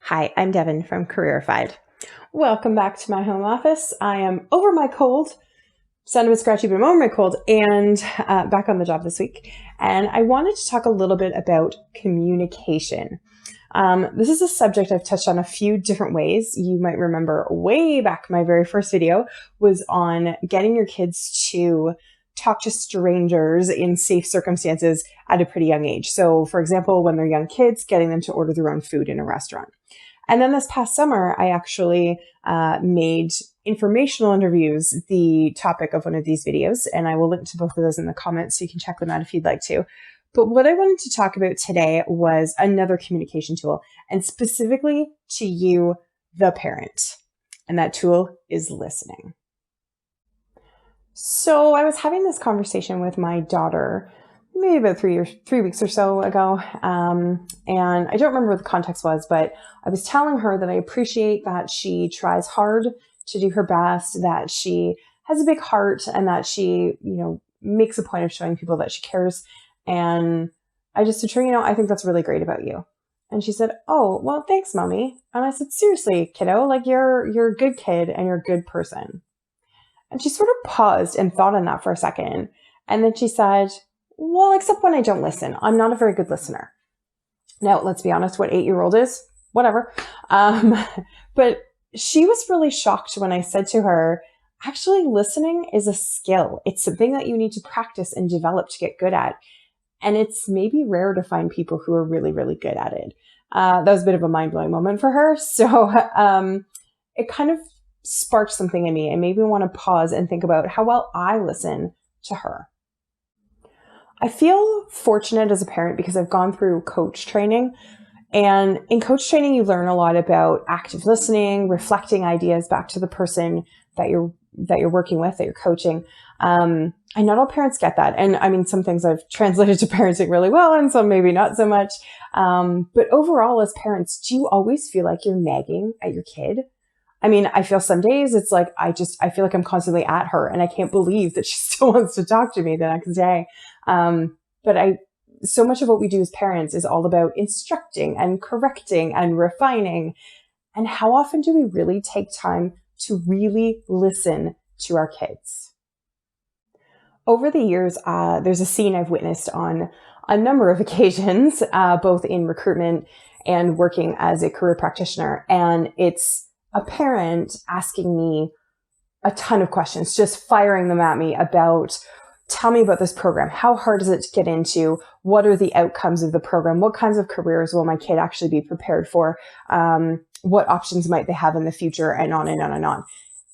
Hi, I'm Devin from Careerified. Welcome back to my home office. I am over my cold, sound a bit scratchy, but I'm over my cold and back on the job this week. And I wanted to talk a little bit about communication. This is a subject I've touched on a few different ways. You might remember way back, my very first video was on getting your kids to talk to strangers in safe circumstances at a pretty young age. So for example, when they're young kids, getting them to order their own food in a restaurant. And then this past summer, I actually made informational interviews the topic of one of these videos, and I will link to both of those in the comments so you can check them out if you'd like to. But what I wanted to talk about today was another communication tool, and specifically to you, the parent. And that tool is listening. So I was having this conversation with my daughter maybe about 3 weeks or so ago. And I don't remember what the context was, but I was telling her that I appreciate that she tries hard to do her best, that she has a big heart, and that she, makes a point of showing people that she cares. And I just said to her, I think that's really great about you. And she said, "Oh, well, thanks, Mommy." And I said, "Seriously, kiddo, you're a good kid and you're a good person." And she sort of paused and thought on that for a second. And then she said, "Well, except when I don't listen. I'm not a very good listener." Now, let's be honest, what 8-year-old is, whatever. But she was really shocked when I said to her, actually, listening is a skill. It's something that you need to practice and develop to get good at. And it's maybe rare to find people who are really, really good at it. That was a bit of a mind-blowing moment for her. So it kind of sparked something in me and made me want to pause and think about how well I listen to her. I feel fortunate as a parent because I've gone through coach training. And in coach training, you learn a lot about active listening, reflecting ideas back to the person that you're working with, that you're coaching. And not all parents get that. And I mean, some things I've translated to parenting really well and some maybe not so much. But overall, as parents, do you always feel like you're nagging at your kid? I mean, I feel some days it's like, I feel like I'm constantly at her and I can't believe that she still wants to talk to me the next day. But so much of what we do as parents is all about instructing and correcting and refining. And how often do we really take time to really listen to our kids? Over the years, there's a scene I've witnessed on a number of occasions, both in recruitment and working as a career practitioner. And it's a parent asking me a ton of questions, just firing them at me about, tell me about this program. How hard is it to get into? What are the outcomes of the program? What kinds of careers will my kid actually be prepared for? What options might they have in the future? And on and on and on.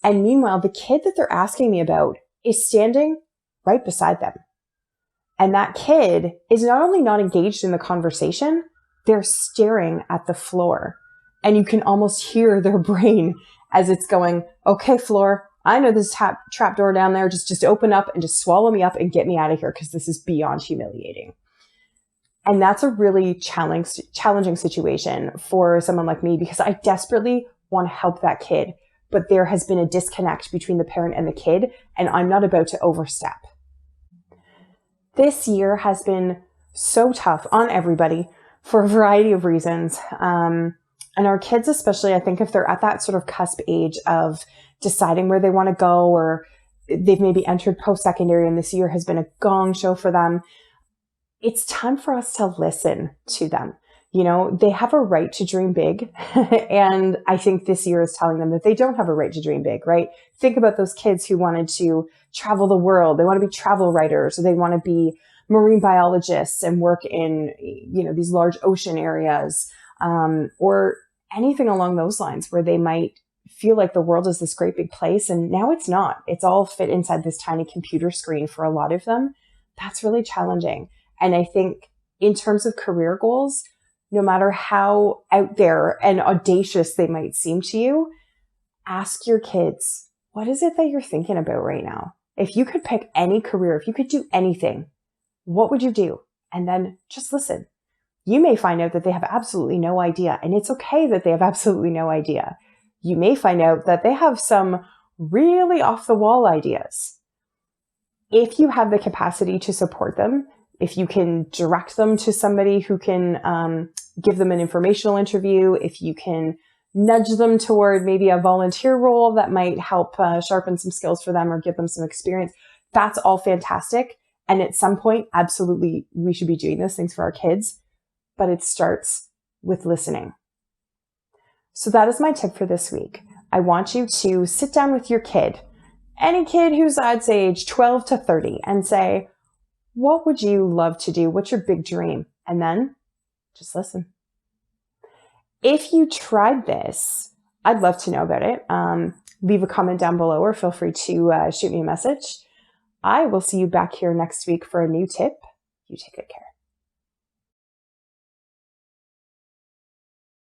And meanwhile, the kid that they're asking me about is standing right beside them. And that kid is not only not engaged in the conversation, they're staring at the floor. And you can almost hear their brain as it's going, "Okay, floor, I know this trap door down there. Just open up and just swallow me up and get me out of here because this is beyond humiliating." And that's a really challenging situation for someone like me because I desperately want to help that kid. But there has been a disconnect between the parent and the kid, and I'm not about to overstep. This year has been so tough on everybody for a variety of reasons. And our kids, especially, I think if they're at that sort of cusp age of deciding where they want to go, or they've maybe entered post-secondary and this year has been a gong show for them, it's time for us to listen to them. They have a right to dream big. And I think this year is telling them that they don't have a right to dream big, right? Think about those kids who wanted to travel the world. They want to be travel writers, or they want to be marine biologists and work in, these large ocean areas, or anything along those lines where they might feel like the world is this great big place. And now it's not. It's all fit inside this tiny computer screen for a lot of them. That's really challenging. And I think in terms of career goals, no matter how out there and audacious they might seem to you, ask your kids, what is it that you're thinking about right now? If you could pick any career, if you could do anything, what would you do? And then just listen. You may find out that they have absolutely no idea, and it's okay that they have absolutely no idea. You may find out that they have some really off-the-wall ideas. If you have the capacity to support them, if you can direct them to somebody who can give them an informational interview, if you can nudge them toward maybe a volunteer role that might help sharpen some skills for them or give them some experience, that's all fantastic. And at some point, absolutely, we should be doing those things for our kids, but it starts with listening. So that is my tip for this week. I want you to sit down with your kid, any kid who's, I'd say, age 12 to 30, and say, what would you love to do? What's your big dream? And then just listen. If you tried this, I'd love to know about it. Leave a comment down below or feel free to shoot me a message. I will see you back here next week for a new tip. You take good care.